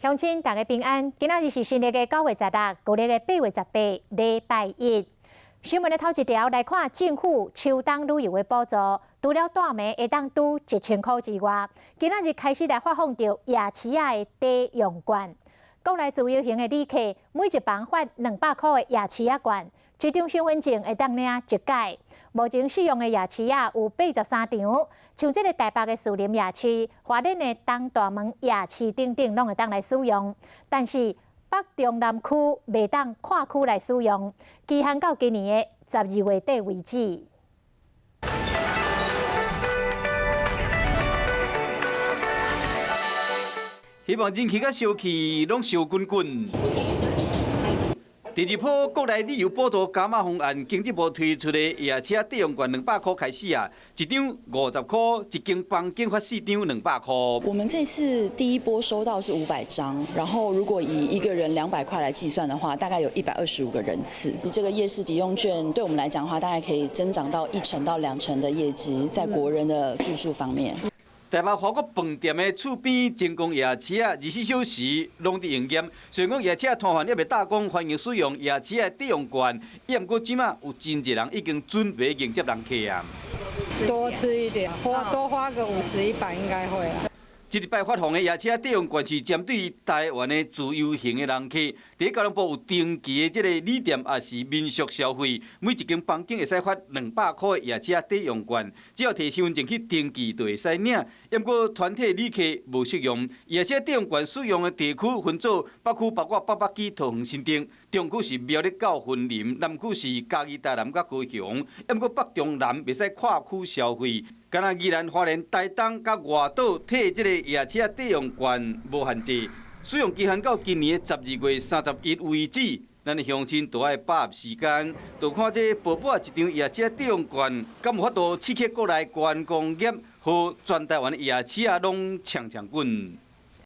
乡亲大家平安，今仔日是新历的9月16，旧历的8月18，礼拜一。新闻的头一条来看，政府秋冬旅游的补助，除了大暝会当拄1000块之外，今仔日开始来发放到夜市仔的抵用券。国内自由行的旅客每一房发200块的夜市仔券，一张身份证会当领1届。目前使用的夜市仔有83场，像这个台北的士林夜市、花莲的东大门夜市等等，拢会当来使用。但是北中南区袂当跨区来使用，期限到今年的12月底为止。希望人气甲烧气拢烧滚滚。第二波国内旅游补助加码方案，经济部推出的夜车抵用券200块开始啊，一张50块，一间房间发4张200块。我们这次第一波收到是500张，然后如果以一个人200块来计算的话，大概有125个人次。以这个夜市抵用券对我们来讲的话，大概可以增长到1成到2成的业绩，在国人的住宿方面。台北华国饭店的厝边精工夜市啊，24小时拢伫营业。虽然讲夜市摊贩还未大讲欢迎使用夜市的抵用券，也毋过即马有真侪人已经准备迎接人客啊。多吃一点，多花个50、100应该会啊。这礼拜发放的夜车抵用券是针对台湾的自由行的人客，伫交通部有登记的这个旅店也是民俗消费，每一间房间会使发200块的夜车抵用券，只要摕身份证去登记就会使领。不过团体旅客无适用，夜车抵用券使用的地区分做北区包括北北基、桃园、新店，中区是苗栗到云林，南区是嘉义、台南、甲高雄。不过北中南袂使跨区消费。敢若宜兰、花莲、台东、甲外岛摕这个夜车抵用券无限制，使用期限到今年12月31为止。咱的乡亲都爱把握时间，就看这薄薄一张夜车抵用券，敢有法度刺激国内观光业和全台湾的夜市啊，拢抢滚。